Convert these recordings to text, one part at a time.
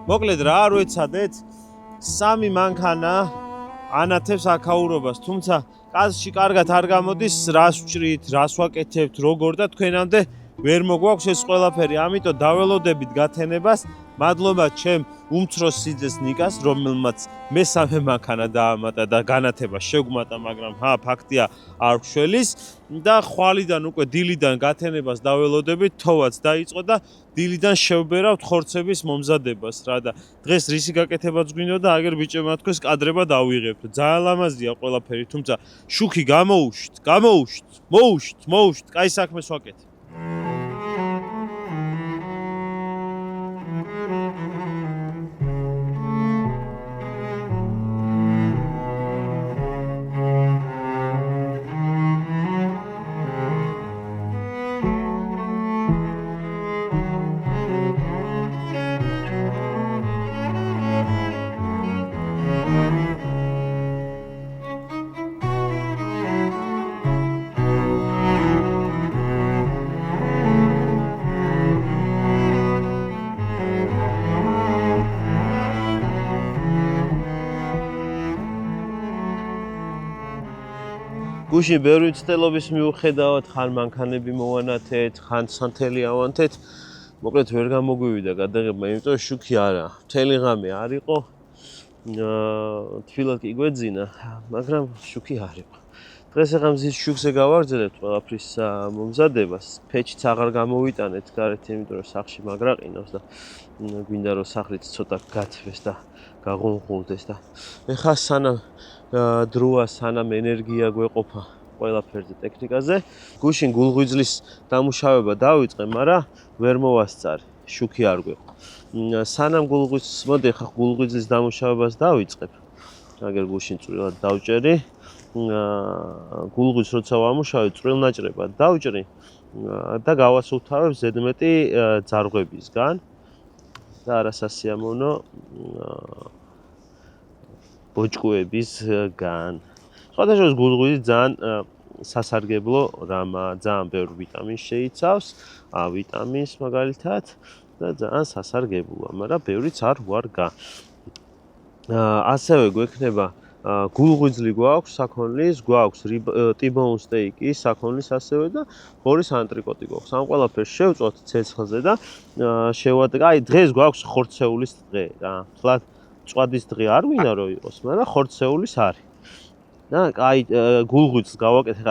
მოკლედ რა არ ვეცადეთ, სამი მანქანა ანათებს აქაურობას, თუმცა კაზში კარგად არ გამოდის, რას ვჭრით, რას ვაკეთებთ, როგორ და თქვენამდე ვერ მოგვაქვს ეს ყველაფერი, ამიტომ დაველოდებით გათენებას. მადლობა ჩემ უმცროს სიძეს ნიკას, რომელმაც მესამე მანქანა დაამატა და განათება შეგვმატა, მაგრამ ფაქტია არ ვშველის და ხვალიდან უკვე დილიდან გათენებას დაველოდებით, თოვაც დაიწყო და დილიდან შევბერავთ ხორცების მომზადებას რა და დღეს რისი გაკეთებაც გვინდოდა, აგერ ბიჭებმა თქვეს კადრება დავიღებთ. ძალიან ლამაზია ყველაფერი, თუმცა შუქი მოუშვით, კაი საქმეს ვაკეთებ. გუშინ ბევრი ცდელობის მიუხედავად ხან მანქანები მოვანათეთ, ხან სანთელი ავანთეთ, მოკლედ ვერ გამოგვივიდა გადაღება, იმიტომ შუქი არა, მთელი ღამე არ იყო, თბილად კი გვეძინა, მაგრამ შუქი არ იყო. დღეს ახლა მზის შუქზე გავაგრძელებთ ყველაფრის მომზადებას, ფეჩიც აღარ გამოვიტანეთ გარეთ, იმიტომ რომ სახლში მაგრა ყინავს და გვინდა რომ სახლიც ცოტა გათბეს და გაღუნღულდეს და ეხლა სანამ დროა, სანამ ენერგია გვეყოფა ყველაფერზე ტექნიკაზე, გუშინ გულღვიძლის დამუშავება დავიწყე, მაგრამ ვერ მოვასწარი, შუქი არ გვეყო. სანამ მოდი ხა გულღვიძლის დამუშავებას დავიწყებ. აგერ გუშინ წვრილად დავჭერი, გულღვიძლს როცა ვამუშავებ, წვრილნაჭრებად დავჭრი და გავასუფთავებ ზედმეტი ძარღვებისგან და არასასიამოვნო ბოჭკუებისგან. სხვადასხვა გულღვიძლი ძალიან სასარგებლო რამაა, ძალიან ბევრ ვიტამინს შეიცავს, ვიტამინს მაგალითად და ძალიან სასარგებლოა, მაგრამ ბევრიც არ ვარგა. ასევე გვექნება გულღვიძლი გვაქვს საქონლის, გვაქვს ტიბოუნ სტეიკი საქონლის ასევე და ღორის ანტრიკოტი გვაქვს. ამ ყველაფერს შევწვავთ ცეცხლზე და აი დღეს გვაქვს ხორცეულის დღე რა. თლად წვადის დღე არ მინდა რომ იყოს, მაგრამ ხორცეულის არის. და აი გულღვიძლს გავაკეთე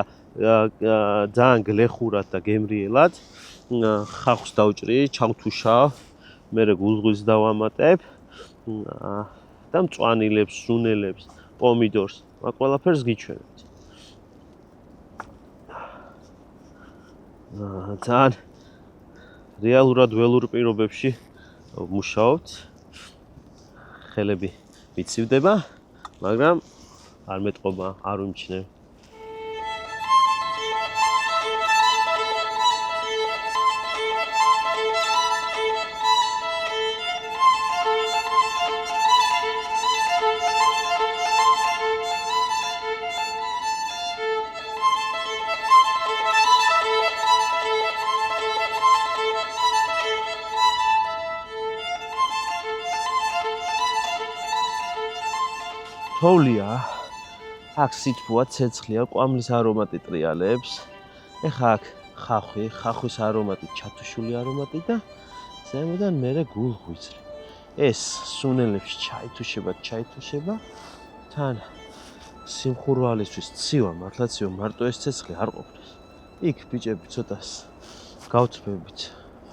ძალიან გლეხურად და გემრიელად. ხახს დავჭრი, ჩავთუშავ, მერე გულღვიძლს დავამატებ და მწვანილებს, სუნელებს, პომიდორს, მაგ ყველაფერს გიჩვენებთ. ძალიან რეალურად ველურ პირობებში მუშაობთ. ხელები მიცივდება, მაგრამ არ მეტყობა, არ ვიმჩნევ. თოვლია, აქ სითბოა, ცეცხლია, კვამლის არომატი ტრიალებს. ეხლა აქ ხახვის არომატი, ჩათუშული არომატი და ზემოდან მერე გულღვიძლი. ეს სუნელებში ჩაითუშება. თან სიმხურვალისთვის ცივა, მართლაც ცივა, მარტო ეს ცეცხლი არ ყოფნის. იქ ბიჭები ცოტას გავთბებით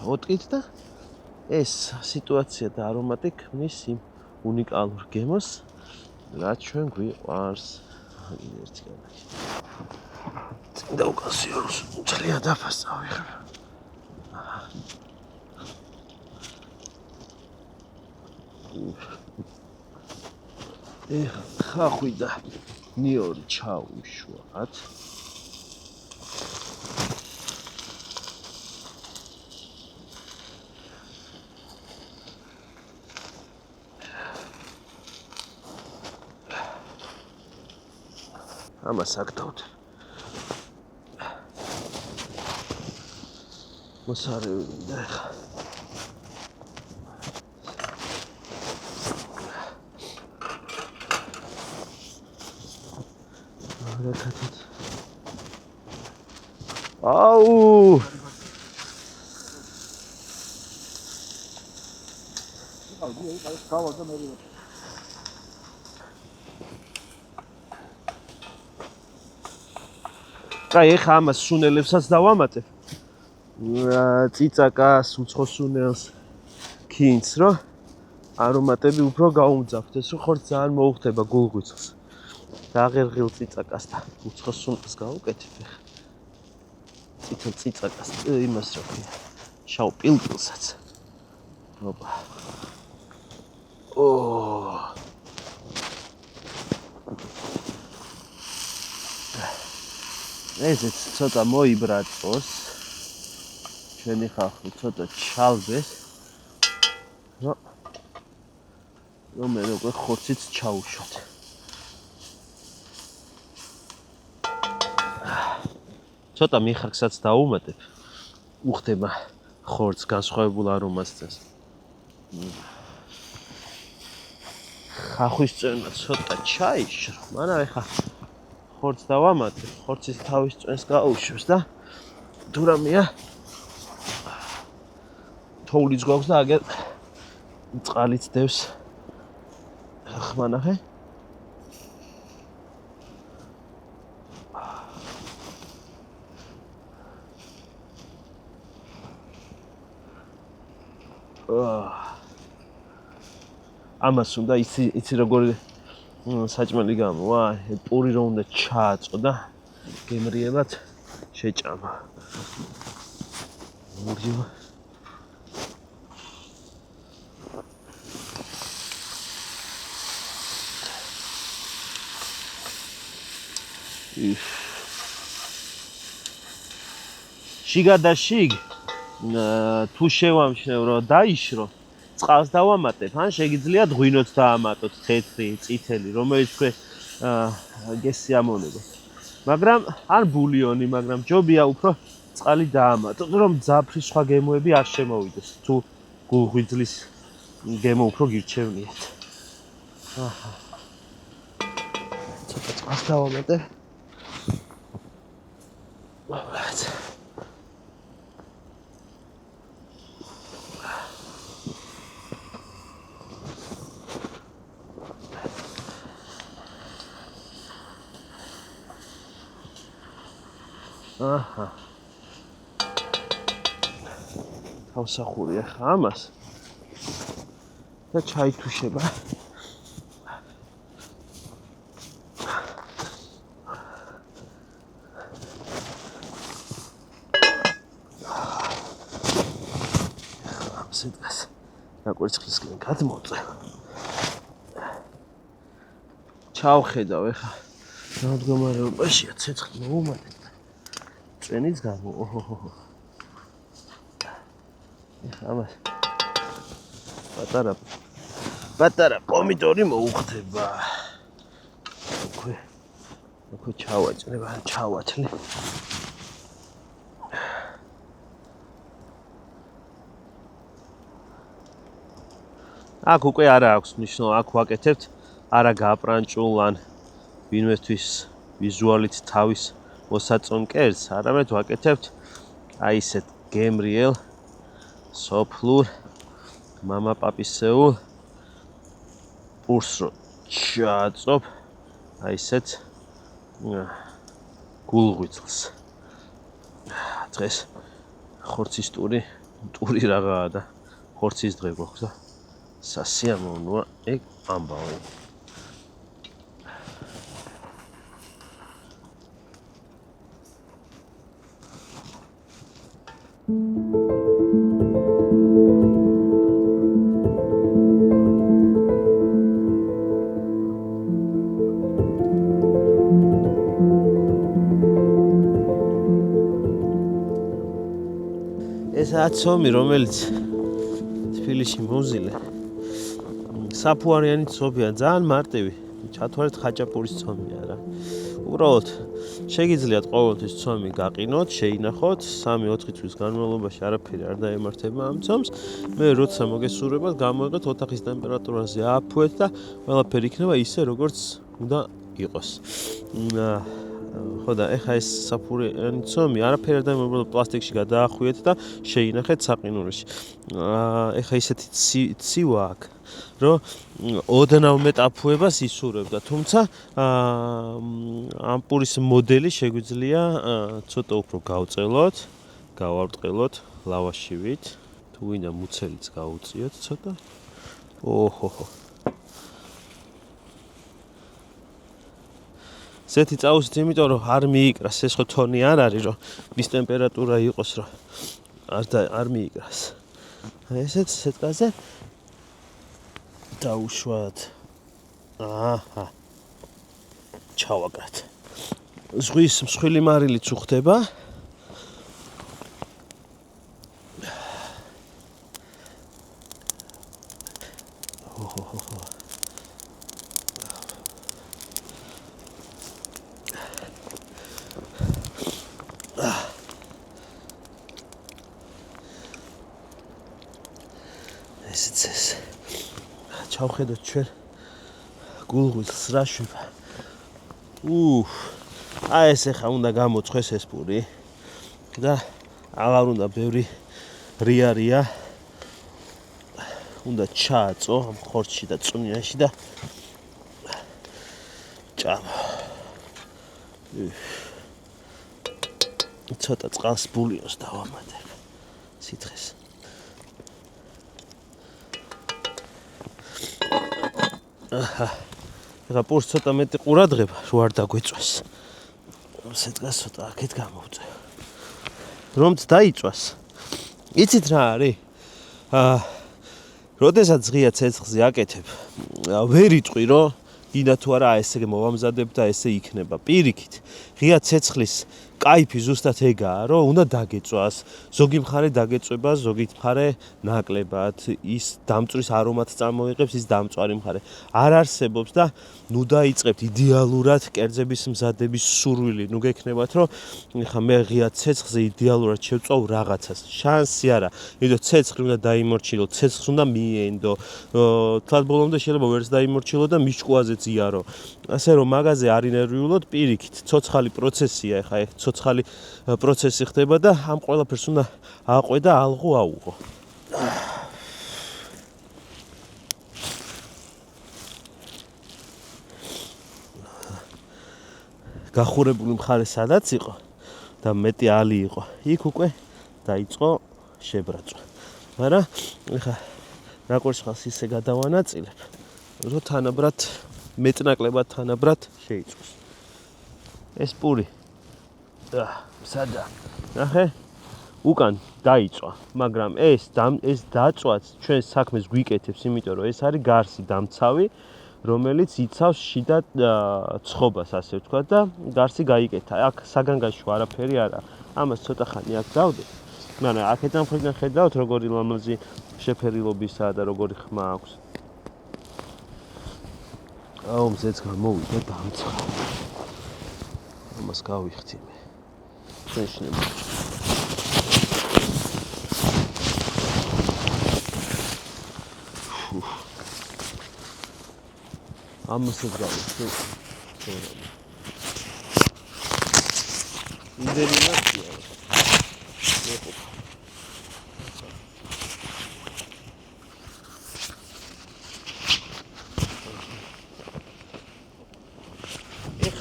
ოტკით და ეს სიტუაცია და არომატი ქმნის იმ უნიკალურ გემოს, რაც ჩვენ გვიყვარს. ერთი კადრი. წინდა უკანსიოროს ძალიან დაფას წავიღებ. ხახვი და ნიორი ჩაუშვათ. ამას აკთავთ. მოსარევი და ხა. აუ კაი, ეხა ამას სუნელებსაც დავამატებ. წიწაკას, უცხო სუნელს, ქინძს, რომ არომატები უფრო გაუმძაფრთ, ეს რომ ხორცს ძალიან მოუხდება გულღვიძილს. დაღერღილ წიწაკას და უცხო სუნელს გავუკეთებ ეხა. წითელ წიწაკას, იმას რა ქვია, შავ პილპილსაც. ოპა. ესეც ცოტა მოიბრაწოს. ჩვენი ხალხი ცოტა ჩალდეს. რომ მე როგორ ხორციც ჩაუშვათ. ცოტა მიხარქსაც დაუმატებ. უხდება ხორცს განსხვავებულ არომას წეს. ხახვის წვენა ცოტა ჩაიშრო. მანავე ხა ხორცს დავამატებ. ხორცის თავის წვენს გაუშვებს და თუ რამეა თოვლიც გვაქვს და აგერ წყალიც დევს. ხმანახე? ამას უნდა იცი როგორი საჭმელი გამოვა, პური რომ უნდა ჩააწო და გემრიელად შეჭამა. შიგა და შიგ თუ შევამჩნევ რომ დაიშრო წყალს დავამატებ, ან შეგიძლიათ ღვინოც დაამატოთ, თეთრი, წითელი, რომელიც თქვენ გესიამონებთ. მაგრამ ან ბულიონი, მაგრამ ჯობია უფრო წყალი დაამატოთ, რომ ძაფრის სხვა გემოები არ შემოვიდეს, თუ გულღვიძლის გემო უფრო გირჩევნიათ. ცოტა წყალს დავამატებ. აჰა. თავსახურია ხა ამას. და ჩაითუშება. ამას დაკვერცხლისკენ გადმოწე. ჩავხედავ ეხა. რა მდგომარეობაშია ცეცხლი მოუმატეთ. წვენიც გამო. ამას პატარა პომიდორი მოუხდება. აქვე ჩავაჭრებ, ჩავათლი. აქ უკვე არა აქვს მნიშვნელობა, აქ ვაკეთებთ არა გაპრანჭულ ან ვინმესთვის ვიზუალით თავის მოსაწონ კერძს, არამედ ვაკეთებთ აი ესეთ გემრიელ, სოფლურ, მამაპაპისეულ პურს რო ჩააწობ აი ესეთ გულღვიძლს. დღეს ხორცის ტური რაღაცა და ხორცის დღე გვაქვს და სასიამოვნოა ეგ ამბავი. ესაა ცომი, რომელიც თბილისში მოვზილე. საფუარიანი ცომია, ძალიან მარტივი. ჩათვალეთ ხაჭაპურის ცომია რა. უბრალოდ შეგიძლიათ ყოველთვის ცომი გაყინოთ, შეინახოთ, 3-4 თვის განმავლობაში არაფერი არ დაემართება ამ ცომს. მე როცა მოგესურვებათ, გამოიღეთ ოთახის ტემპერატურაზე ააფუეთ და ყველაფერი იქნება ისე, როგორც უნდა იყოს. ხო და ეხა ეს საფურიანი ცომი არაფერი არ დამოუბრალოდ პლასტიკში გადაახვიეთ და შეინახეთ საყინურში. ეხა ისეთი ცივა აქვს, რომ ოდნავ მეტაფუებას ისურვებდა, თუმცა ამ პურის მოდელი შეგვიძლია ცოტა უფრო გავწელოთ, გავარწყელოთ ლავაშივით, თუ ვინდა მუცელიც გაუწიოთ ცოტა. ოჰოჰო. ზეთი წაუსით, იმიტომ რომ არ მიიკრას, ეს ხო თონი არ არის, რომ მის ტემპერატურა იყოს, რომ არ მიიკრას. ესეც სეტკაზე დაუშვათ. აჰა. ჩავაკრათ. ზღვის მსხვილი მარილიც უხდება. ესეც ჩავხედოთ ჩვენ გულღვილს რა შვება. აი ეს ახლა უნდა გამოწყვეს ეს პური და აღარ უნდა ბევრი რია უნდა ჩააწო ამ ხორცში და წვნიანში და ჭამო. ცოტა წყალს ბულიონს დავამატებ სითხეს. ეხა პურს ცოტა მეტი ყურადღება რო არ დაგვეწვას. სეტკას ცოტა აქეთ გამოვწევ. რომც დაიწვას. იცით რა არის? როდესაც ღია ცეცხლზე აკეთებ, ვერ იტყვი რომ გინდა თუ არა ესე მოვამზადებ და ესე იქნება. პირიქით, ღია ცეცხლის кайფი ზუსტად ეგაა, რომ უნდა დაგეწვას. ზოგი მხარე დაგეწვება, ზოგი მხარე ნაკლებად. ის დამწვრის არომატს წარმოიღებს, ის დამწვარი მხარე არ არსებობს და ნუ დაიწყებთ იდეალურად კერძების მზადების სურვილი. ნუ გექნებათ, რომ ეხა მე ღია ცეცხლზე იდეალურად შევწვავ რაღაცას. შანსი არა. იმიტომ ცეცხლი უნდა დაიმორჩილო, ცეცხლს უნდა მიენდო. თვალ ბოლომდე შეიძლება ვერც დაიმორჩილო და მიშკუაზეც იარო. ასე რომ მაგაზე არ ინერვიულოთ, პირიქით, ცოცხალი პროცესია ეხა ცოცხალი პროცესი ხდება და ამ ყველაფერს უნდა აყვე და ალღო აუღო. გახურებული მხარე სადაც იყო და მეტი ალი იყო, იქ უკვე დაიწყო შებრაწვა. მაგრამ ეხა ნაკვერცხალს ისე გადავანაწილებ, რომ თანაბრად მეტნაკლებად თანაბრად შეიწვოს. ეს პური სადა ნახე უკან დაიწვა, მაგრამ ეს დაწვაც ჩვენ საქმეს გვიკეთებს, იმიტომ რომ ეს არის გარსი დამცავი, რომელიც იცავს შიდა ცხობას, ასე ვთქვა და გარსი გაიკეთა. აქ საგანგაშო არაფერი არა. ამას ცოტა ხანი აქ დავდე. მაგრამ აქედან მხრიდან ხედავთ როგორი ლამაზი შეფერილობისაა და როგორი ხმა აქვს. აუ მზეც გამოვიდა დამცვა. ამას გავიხდი მე. შეშნება. ამასაც გავიხდი. იმდენი ნაცია.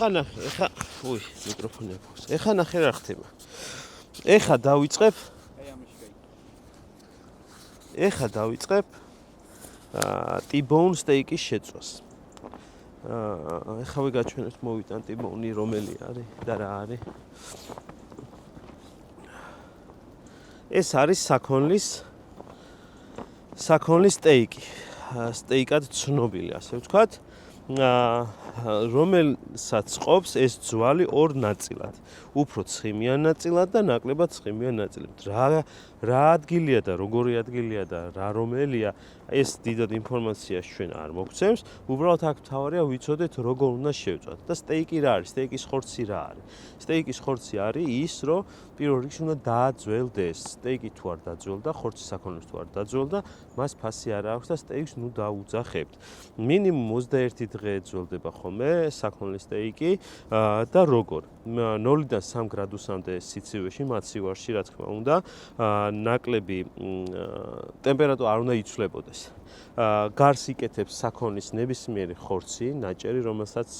ეხა უი მიკროფონი აქვს. ეხა ნახე რა ხდება. ეხა დავიწყებ ტიბოუნ სტეიკის შეწვას. ეხა ვიგაჩვენებთ მოვიტან ტიბოუნი რომელი არის და რა არის. ეს არის საქონლის სტეიკი. სტეიკად ცნობილი, ასე ვთქვათ. რომელსაც ყოფს ეს ძვალი ორ ნაწილად. უფრო ცხიმიან ნაწილად და ნაკლებად ცხიმიან ნაწილად. რა ადგილია და როგორი ადგილია და რა რომელია, ეს დიდად ინფორმაციას ჩვენ არ მოგცემს. უბრალოდ აქ მთავარია ვიცოდეთ როგორ უნდა შევწვათ. და სტეიკი რა არის? სტეიკის ხორცი რა არის? სტეიკის ხორცი არის ის, რომ პირველ რიგში უნდა დააძველდეს. სტეიკი თუ არ დაძველდა, ხორცის საქონლებს თუ არ დაძველდა, მას ფასი არ აქვს და სტეიკს ნუ დაუძახებთ. მინიმუმ 21 დღე ეძველდება ხოლმე ხოლმე საქონლის სტეიკი და როგორ 0-დან 3 გრადუსამდე სიცივეში მაცივარში რა თქმა უნდა ნაკლები ტემპერატურა არ უნდა იცვლებოდეს გარს იკეთებს საქონლის ნებისმიერი ხორცი, ნაჭერი, რომელსაც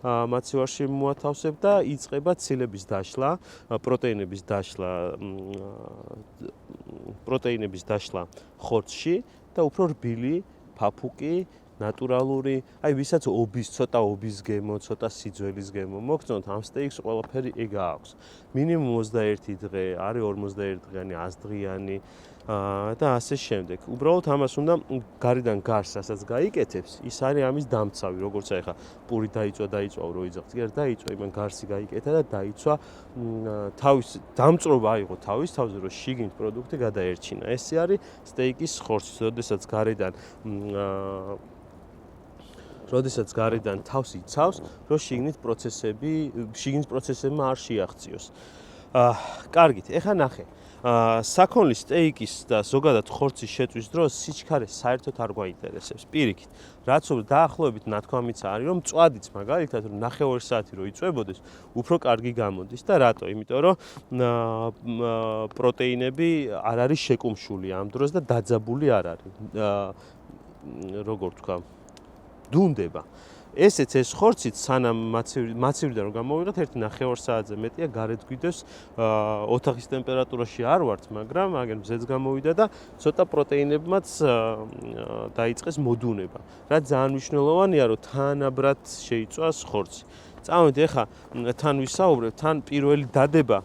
მაცივარში მოათავსებ და იწყება ცილების დაშლა, პროტეინების დაშლა ხორცში და უფრო რბილი, ფაფუკი, ნატურალური, აი ვისაც ცოტა ობის გემო, ცოტა სიძველის გემო მოგწონთ ამ სტეიქს ყველაფერი ეგ აქვს. მინიმუმ 21 დღე, არის 51 დღიანი, 100 დღიანი და ასე შემდეგ. უბრალოდ ამას უნდა გარიდან გარს, რასაც გაიკეთებს, ის არის ამის დამცავი, როგორც აი ხა პური დაიწვა, რო იძახს. კი არა, დაიწვა, იმან გარსი გაიკეთა და დაიწვა, თავის დამწრობა აიღო თავის თავზე, რომ შიგნით პროდუქტი გადაერჩინა. ეს არის სტეიკის ხორცი, როდესაც გარედან თავს იცავს, რომ შიგნით პროცესებმა არ შეაღწიოს. კარგით, ეხლა ნახე. საქონლის სტეიკის და ზოგადად ხორცის შეწვის დროს სიჩქარე საერთოდ არ გვაინტერესებს. პირიქით, რაც დაახლოებით ნათქვამიც არის, რომ მწვადიც მაგალითად რომ 9 საათი რო იწვებოდეს, უფრო კარგი გამოდის და რატო? იმიტომ რომ პროტეინები არ არის შეკუმშული ამ დროს და დაძაბული არ არის. როგორ თქვა? დუნდება. ესეც ეს ხორციც სანამ მაცივიდან რომ გამოვიღეთ 1-9 საათზე მეტია გარეთ გვიდევს ოთახის ტემპერატურაში არ ვართ, მაგრამ აგერ მზეც გამოვიდა და ცოტა პროტეინებმაც დაიწყეს მოდუნება. რაც ძალიან მნიშვნელოვანია, რომ თანაბრად შეიწვას ხორცი. წავედით ეხა თან ვისაუბრებ, თან პირველი დადება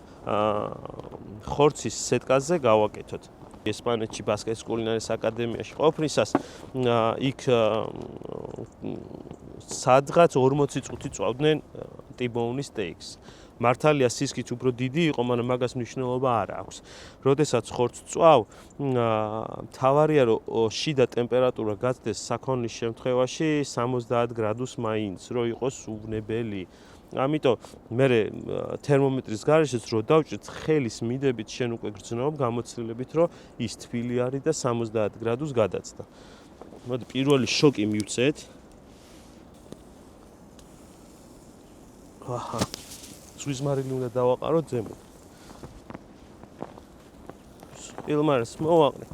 ხორცის სეტკაზე გავაკეთოთ. ესპანეთში ბასკეთის კულინარიის აკადემიაში ყოფნისას იქ სადღაც 40 წუთი წვავდნენ ტიბოუნის სტეიქს. მართალია სისქით უფრო დიდი იყო, მაგრამ მაგას მნიშვნელობა არ აქვს. როდესაც ხორცს წვავ, თავარია რომ შიდა ტემპერატურა გაცდეს საქონლის შემთხვევაში 70 გრადუს მაინც, რომ იყოს უვნებელი. ამიტომ მე თერმომეტრის გარეშეც რო დავჭრით ხელის მიდებით შენ უკვე გრძნობ გამოცდილებით რომ ის თბილი არის და 70 გრადუს გადაცდა. მოდი პირველი შოკი მივცეთ. აჰა. ცულის მარილი უნდა დავაყაროთ ზემოთ. სპილმარს მოვაყრე.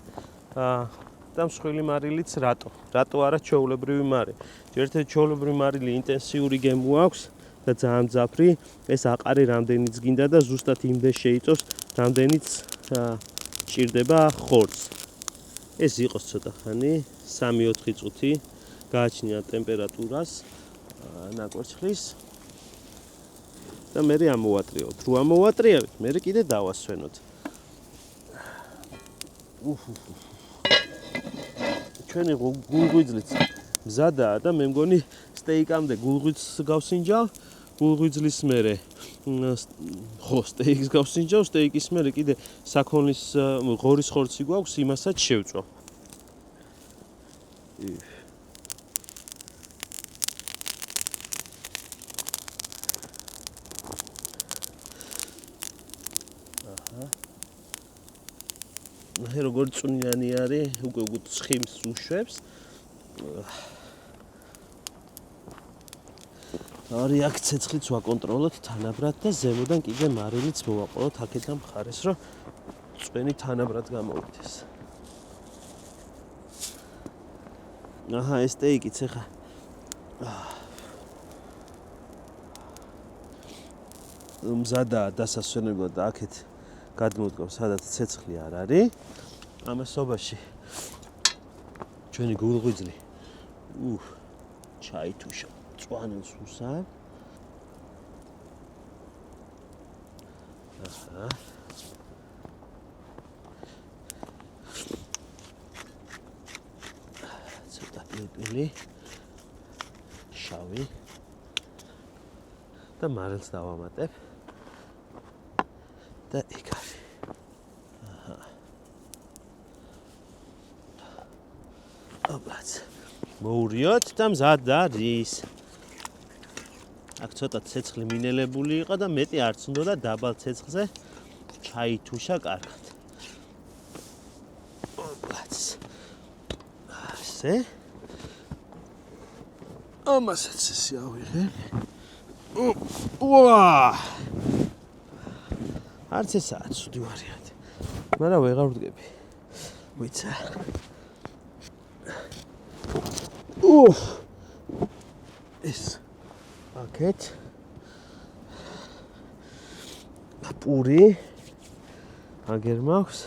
და მსხვილი მარილიც რატო? რატო არა ჩვეულებრივი მარი? ერთ-ერთი ჩვეულებრივი მარილი ინტენსიური გემო აქვს. და ძალიან მძაფრი, ეს აყარი რამდენიც გინდა და ზუსტად იმდენ შეიწევს, რამდენიც ჭირდება ხორცს. ეს იყოს ცოტა ხანი, 3-4 წუთი, გააჩნია ტემპერატურას, ნაკვერცხლის და მე ამოვატრიალოთ. რო ამოვატრიალოთ, მე კიდე დავასვენოთ. ჩვენი გულღვიძლიც მზადაა და მე მგონი სტეიკამდე გულღვიძლს გავსინჯავ. გულღვიძლის მერე სტეიქს გავსინჯავ, სტეიკის მერე კიდე საქონლის ღორის ხორცი გვაქვს, იმასაც შევწვა. აჰა. როგორ წვნიანი არის, უკვე ცხიმს უშვებს. არის აქ ცეცხლიც ვაკონტროლოთ თანაბრად და ზემოდან კიდე მარილიც მოვაყოლოთ აქედან მხარეს, რომ წვენი თანაბრად გამოვიდეს. აჰა, ეს სტეიკიც ეხა მზადაა დასასვენებლად და აქეთ გადმოდგავს, სადაც ცეცხლი არ არის. ამასობაში ჩვენი გულღვიძლი ჩაითუშა. წვანილს უსა. აჰა. ცოტა პილპილი. შავი. და მარილს დავამატებ. და ეგ არის. აჰა. ოპლაც. მოურიოთ და მზად არის. აქ ცოტა ცეცხლი მინელებული იყო და მეტი არც უნდა დაბალ ცეცხლზე ჩაითუშა კარგად. ოპლაც. ასე. ამასაც ესე ავიღე. ვა! არც ესაა ცუდი ვარიანტი. მაგრამ ვეღარ ვდგები. ვიცა. ეს აკეთ. პური. აგერ მაქვს.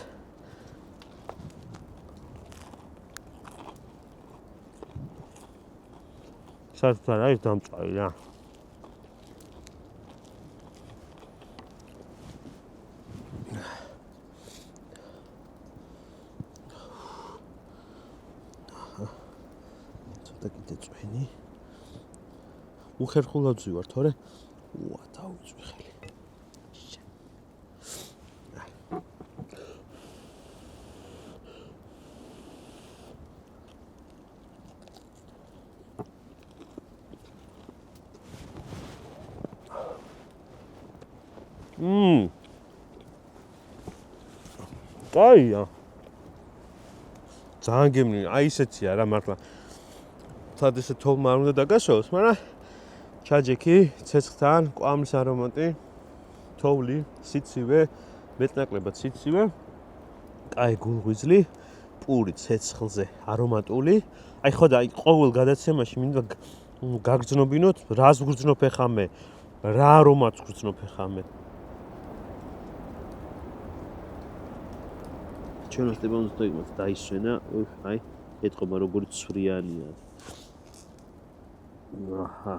საერთოდ არის დამწვარი რა. ცოტა კიდე წვენი. უხერხულად ვზივარ, თორე უა დავუწვი ხელი. კაია. ძალიან გემნილი, აი ესეთია რა მართლა. თად ესე თოვლმა არ უნდა დაგასვევოს, მაგრამ ჩაჯექი, ცეცხლთან, კვამლის არომატი, თოვლი, სიცივე, მეტნაკლებად სიცივე, კაი გულღვიძლი, პური ცეცხლზე არომატული. აი ხო და აი ყოველ გადაცემაში მინდა გაგრძნობინოთ, რას ვგრძნობ ეხამე, რა არომატს ვგრძნობ ეხამე. ჩვენ სტეპანოს დაიმოთ დაისვენა, აი, ეთყობა როგორც ცვრიანია. აჰა,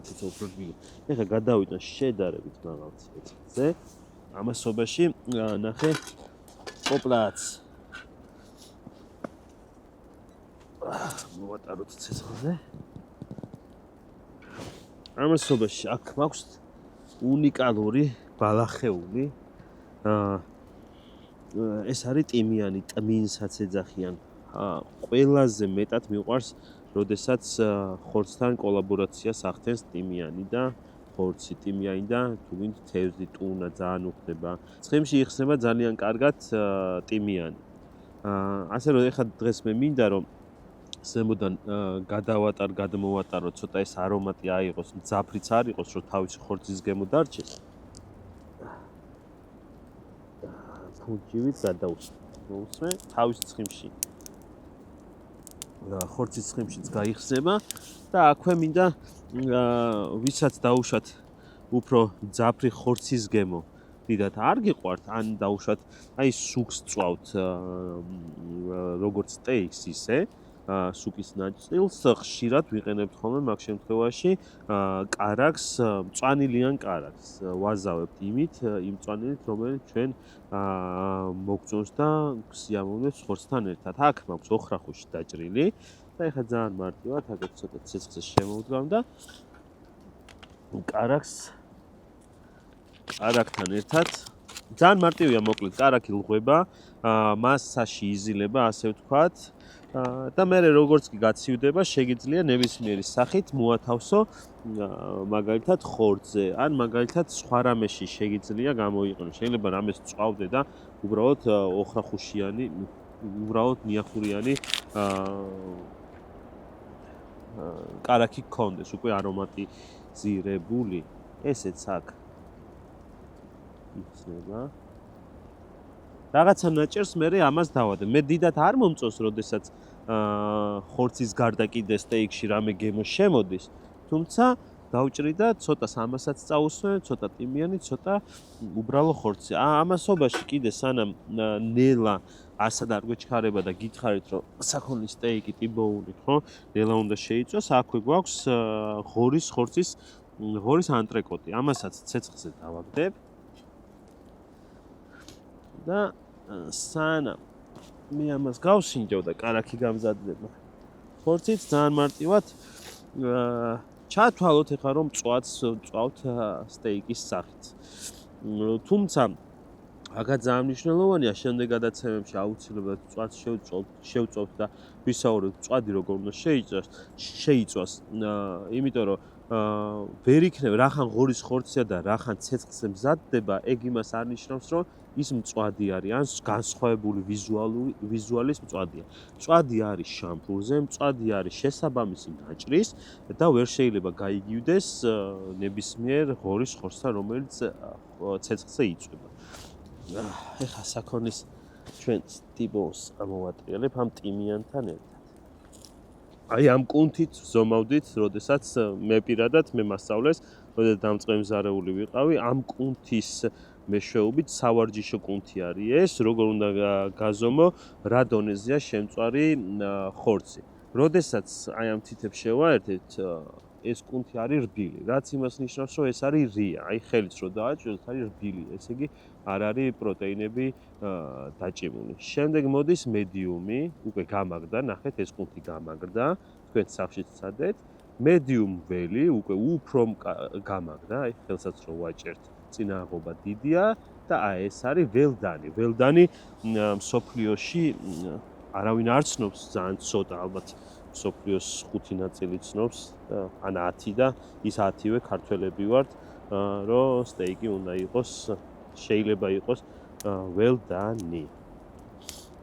ეს უფრო დიდი. ეხლა გადავიდა შედარებით მაღალ ცეცხლზე. ამასობაში ნახე პოპლაც. მოვატაროთ ცეცხლზე. ამასობაში აქ მაქვს უნიკალური ბალახეული. ეს არის ტიმიანი, ტმინსაც ეძახიან. ყველაზე მეტად მიყვარს, როდესაც ხორცთან კოლაბორაციას ახდენს ტიმიანი და ხორცი, ტიმიანი და თუ გინდ თევზი, ტუნა ძალიან უხდება. ცხიმში იხსნება ძალიან კარგად ტიმიანი. ასე რომ ეხლა დღეს მე მინდა რომ ზემოდან გადმოვატარო ცოტა ეს არომატი აიღოს, მძაფრიც არ იყოს, რომ თავისი ხორცის გემო დარჩეს. ფუჯივით გადაუსვე თავის ცხიმში. ხორცის ცხიმშიც გაიხსნება და აქვე მინდა ვისაც დაუშვათ უფრო ძაფრი ხორცის გემო. დიდად არ გიყვართ, ან დაუშვათ, აი სუქს წვავთ როგორც სტეიქს ისე, სუკის ნაწილს ხშირად ვიყენებთ ხოლმე მაგ შემთხვევაში კარაქს, მწვანილიან კარაქს ვაზავებთ იმ მწვანილით, რომელიც ჩვენ მოგწონს და სიამოვნებს ხორცთან ერთად. აქ მაქვს ოხრახუში დაჭრილი და ეხლა ძალიან მარტივად აქ ცოტა ცეცხლზე შემოვდგამ და კარაქთან ერთად ძალიან მარტივია მოკლედ, კარაქი ლღვება, მასაში იზილება, ასე ვთქვათ. და მე როგორც კი გაცივდება, შეგიძლია ნებისმიერი სახით მოათავსო მაგალითად ხორცზე, ან მაგალითად სხვა რამეში შეგიძლია გამოიყენო. შეიძლება რამეს წვავდე და უბრალოდ ოხრახუშიანი, უბრალოდ ნიახურიანი კარაქი გქონდეს, უკვე არომატიზირებული. ესეც აქ იხსნება. რაღაცა ნაჭერს მე ამას დავადე. მე დიდად არ მომწონს, როდესაც ხორცის გარდა კიდე სტეიქში რამე გემო შემოდის, თუმცა დავჭრი და ცოტას ამასაც წაუსვე, ცოტა ტიმიანი, ცოტა უბრალო ხორცი. ამასობაში კიდე სანამ ნელა ასად არ გვეჩქარება და გითხარით, რომ საქონლის სტეიკი ტიბოული, ხო? ნელა უნდა შეიწვას, აქვე გვაქვს ღორის ანტრეკოტი. ამასაც ცეცხლზე დავაგდებ. და სანამ მე ამას გავსინჯავ და კარაქი გამზადდება ხორცით ძალიან მარტივად ჩათვალოთ ეხლა რომ წვავთ სტეიკის სახით. თუმცა აქაც ძალიან მნიშვნელოვანია შემდეგ გადაცემებში აუცილებლად წვაც შევწოვთ და ვისაუბროთ წვადი როგორ უნდა შეიწვას. იმიტომ რომ ვერ იქნება რახან ღორის ხორცია და რახან ცეცხლზე მზადდება, ეგ იმას არ ნიშნავს, რომ ის მწვადი არის, ან განსხვავებული ვიზუალის მწვადია. მწვადი არის შამპურზე, მწვადი არის შესაბამისი ნაჭრის და ვერ შეიძლება გაიგივდეს ნებისმიერ ღორის ხორცთან, რომელიც ცეცხლზე იწვება. ეხლა საქონლის ჩვენ ტიბოს ამოვატრიალებ ამ ტიმიანთან ერთად. აი ამ კუნთით ზომავდით, როდესაც მე პირადად მე მასწავლეს, როდესაც დამწყემზარეული ვიყავი, ამ კუნთის მეშვეობით სავარჯიშო კუნთი არის ეს, როგორ უნდა გაზომო, რა დონეზეა შემწვარი ხორცი. როდესაც აი ამ თითებს შევაერთეთ, ეს კუნთი არის რბილი, რაც იმას ნიშნავს, რომ ეს არის რია, აი ხელით რო დააჭიროთ, არის რბილი, ესე იგი არ არის პროტეინები დაჭიმული. შემდეგ მოდის მედიუმი, უკვე გამაგრდა, ნახეთ ეს კუნთი გამაგრდა, თქვენ სახშიც ცადეთ. მედიუმ ველი, უკვე უფრო გამაგრდა, აი ხელსაც რო ვაჭერთ, წინააღობა დიდია და აი ეს არის ველდანი. ველდანი მსოფლიოში არავინ არ ცნობს, ძალიან ცოტა ალბათ მსოფლიოს 5 ნაწილი ცნობს, ან 10 და ის 10-ვე ქართველები ვართ, რომ სტეიკი უნდა იყოს, შეიძლება იყოს ველდანი.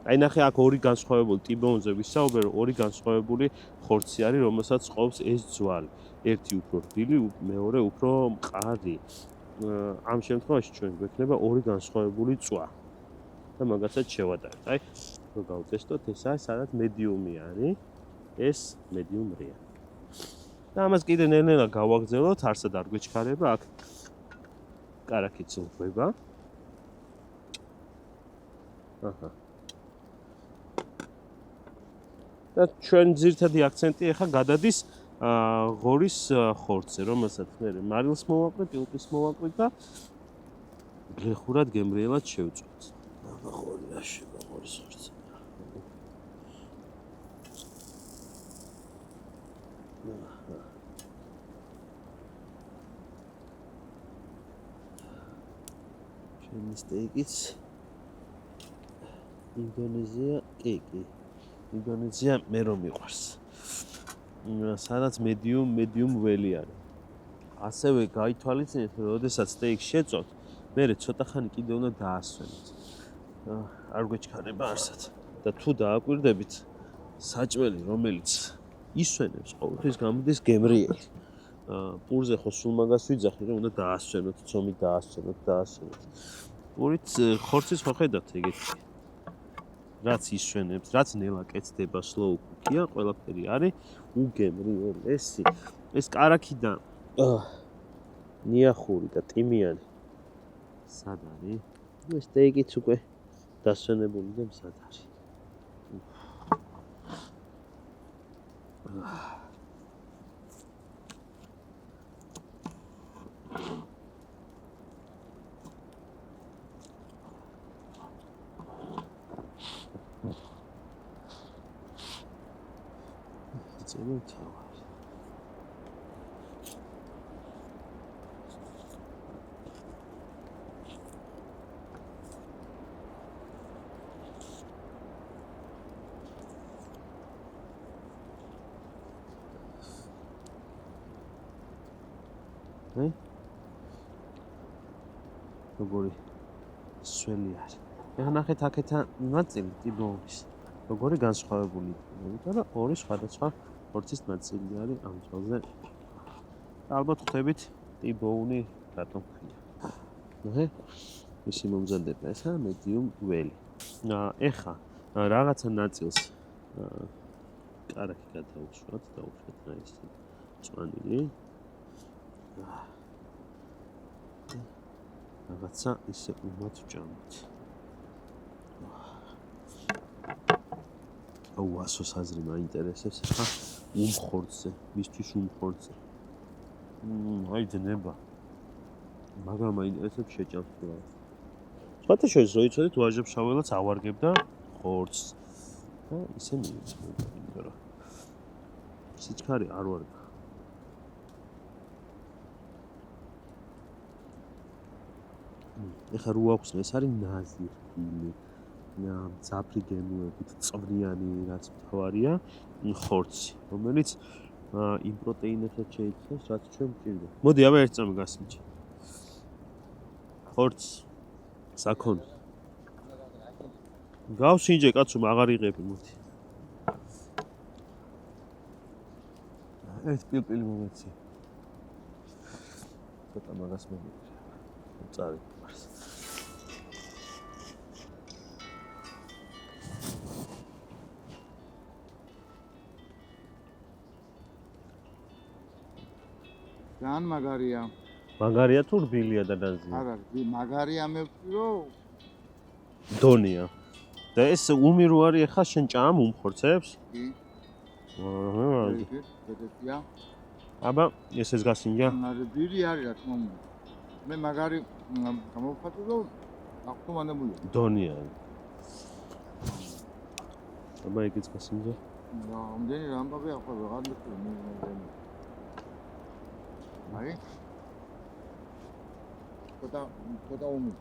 აი ნახე აქ ორი განსხვავებული ტიბონზე ვისაუბრე, ორი განსხვავებული ხორცი არის, რომელსაც ყოფს ეს ძვალი. ერთი უფრო რბილი, მეორე უფრო მყარი. ამ შემთხვევაში ჩვენ გვექნება ორი განსხვავებული წვა. და მაგასაც შევადარეთ. აი, რო გავტესტოთ, ეს არის სადაც მედიუმი არის, ეს მედიუმ რია. და ამას კიდე ნელ-ნელა გავაგრძელოთ, არსად არ გვეჩქარება, აქ კარაქიც უყვება. აჰა. და ჩვენ ძირითადი აქცენტი ახლა გადადის ღორის ხორცზე, რომელსაც მე მარილს მოვაყრე, პილპილს მოვაყრე და გლეხურად გემრიელად შევწვევთ. აბა ხორი რა შევა ღორის ხორცზე. ჩემი სტეიკიც ინდონეზია მე რომ მიყვარს. სადაც მედიუმ ველი არის. ასევე გაითვალისწინეთ, რომ როდესაც სტეიკს შეწვავთ, მე ცოტა ხანი კიდე უნდა დაასვენოთ. არ გვეჩქარება არსად. და თუ დააკვირდებით, საჭველი, რომელიც ისვენებს, ყოველთვის გამოდის გემრიელი. პურზე ხო სულ მაგას ვიძახი, რომ უნდა დაასვენოთ, ცომი დაასვენოთ. პურით ხორცის ხო ხედავთ ეგეთი. რაც ისვენებს, რაც ნელა კეთდება, slow cook-ია, ყველაფერი არის უგემრიელესი. ეს კარაქიდან ნიახური და ტიმიანი. სად არის? ეს სტეიკიც უკვე დასვენებული და სად არის? წელო თავი. როგორი სველი არის. ეხლა ნახეთ აქეთან ნაწილი ტიბონის. როგორი განსხვავებული იქნება, იმიტომ რომ ორი სხვადასხვა ხორცის ნაწილი არის ამ ძვალზე. ალბათ ხვდებით ტიბოუნი რატომ ქვია. ნახე? ისი მომზადება ესა მედიუმ ველი. ეხლა რაღაცა ნაწილს კარაქი გადაუშვათ, დაუშვათ რა ის წვანილი. რაღაცა ისე უმად ვჭამთ. აუ ასოს აზრი მაინტერესებს ხა უმხორცზე, მისთვის უმხორცზე. აი ძნება. მაგრამ მაინტერესებს შეჭამს რა. სხვათა შორის რო იცოდეთ ვაჟებს-შაველას ავარგებდა ხორცს. და ისე მიიწვევდა, იმიტომ რომ სიჩქარე არ ვარგა. ეხლა რო აქვს ეს არის ნაზირფილი. ძაფრი გემუებით წვნიანი რაც მთავარია ხორცი, რომელიც იმ პროტეინებსაც შეიცავს, რაც ჩვენ გვჭირდება. მოდი აბა ერთ წამი გასმიჩი. ხორცი, საქონლი, გავსინჯე კაცო მაგარ იღები მოდი. ეს პილპილი მომეცი. ცოტა მაგას მოგიწევ. წარი. ძალიან მაგარია. მაგარია თუ რბილია და დაზია? არა, მაგარია მე ვფიქრო. დონია. და ეს უმი რო არის ახლა შენ ჭამ უმხორცებს? კი. აჰა. ბედეთია. აბა, ეს გასინჯა? რბილი არის რა თქმა უნდა. მე მაგარი გამოვხატე და აღტომანებული. დონია. აბა ეგეც გასინჯა? რამდენი რამბავი ახლა ვეღარ მიხდი. აი. კოდა უმი.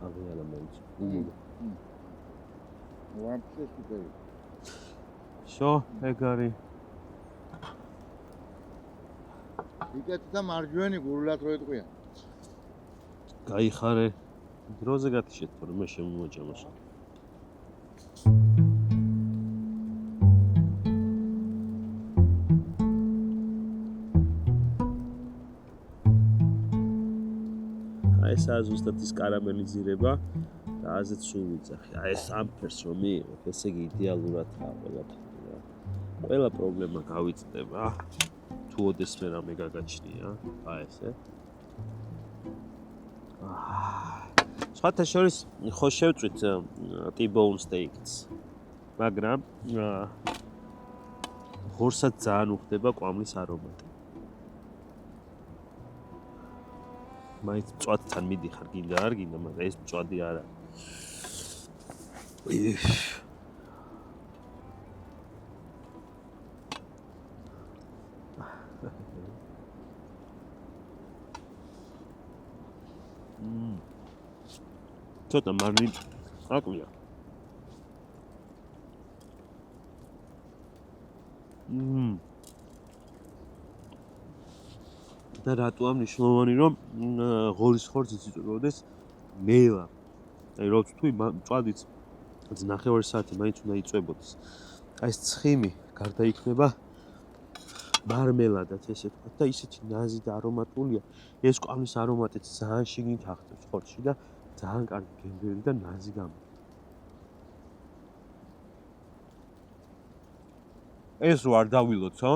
აღი ელემენტი. უმი. ვაფშე სუპერი. შო, ეგ არის. იქეთ და მარჯვენი გულულად რო ეტყვია. გაიხარე. დროზე გათიშეთ, თორე მე შემომაჭამოს. ეს ზუსტად ის კარამელი ძირება და აზეც სულ ვიძახი. აი ეს ამფერს რომ მიიღოთ, ესე იგი იდეალურადაა ყველაფერი რა. ყველა პრობლემა გავიწდება. თუ ოდესმე რამე გაგაჩნია, აი ესე. სხვათა შორის ხო შევწვით T-bone steaks. მაგრამ ღორსაც ძალიან უხდება კვამლის არომატი. მაინც მწვადთან მიდიხარ, გინდა არ გინდა, მაგრამ ეს მწვადი არა. ცოტა მარნი აკვია. და რატოა მნიშვნელოვანი რომ ღორის ხორციც იწვევდეს მელა. აი როგორც თუ მწვადიც 9 საათი მაინც უნდა იწვებოდეს. აი ეს ცხიმი გარდაიქმნება მარმელადად ესე თქვა და ისეთი ნაზი და არომატულია. ეს კვამლის არომატიც ძალიან შიგნით ახდებს ხორცში და ძალიან კარგი გემრიელი და ნაზი გამოდის. ეს რო არ დავილოცო?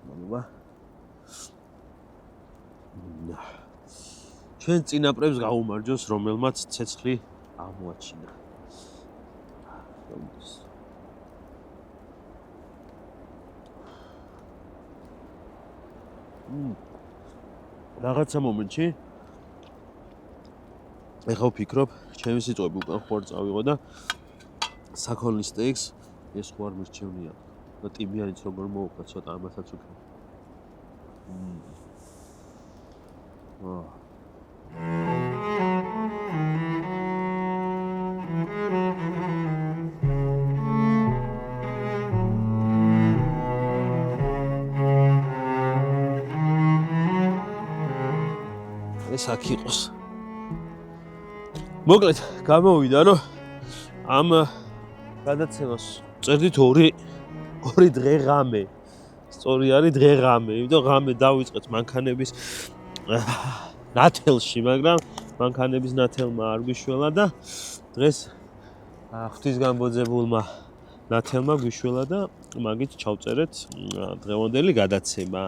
მამა. ჩვენ წინაპრებს გაუმარჯოს, რომელმაც ცეცხლი აღმოაჩინა. რაღაცა მომენტში ეხლა ვფიქრობ, ჩემი სიტყვები უკან ხوار წავიღო და საქონლის სტეიქს ეს ხო არ მირჩევნია. და ტიმიანიც როგორ მოვუხდა ცოტა ამასაც უკან. ეს აქ იყოს. მოკლედ, გამოვიდა რომ ამ გადაცემას წერდით ორი დღე ღამე. სწორი არის დღე ღამე, იმიტომ ღამე დავიწყეთ მანქანების ნათელში, მაგრამ მანქანების ნათელმა არ გვიშველა და დღეს ღვთისგანბოძებულმა ნათელმა გვიშველა და მაგით ჩავწერეთ დღევანდელი გადაცემა.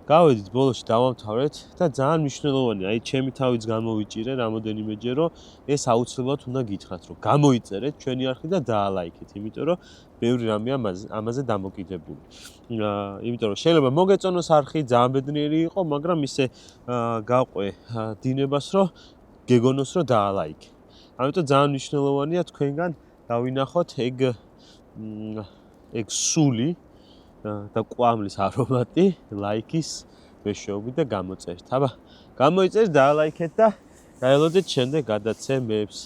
გავედით ბოლოში დავამთავრეთ და ძალიან მნიშვნელოვანია, აი ჩემი თავიც გამოვიჭირე რამოდენიმეჯერ რომ ეს აუცილებლად უნდა გითხრათ რომ გამოიწერეთ ჩვენი არხი და დაალაიქეთ, იმიტომ რომ ბევრი რამე ამაზე დამოკიდებული. იმიტომ რომ შეიძლება მოგეწონოს არხი, ძალიან ბედნიერი იყო, მაგრამ ისე გაყვე დინებას რომ გეგონოს რომ დაალაიქე. ამიტომ ძალიან მნიშვნელოვანია თქვენგან დავინახოთ ეგ სული და კვამლის არომატი ლაიქის მეშვეობით და გამოწერთ. აბა, გამოიწერთ, დაალაიქეთ და დაელოდეთ შემდეგ გადაცემებს.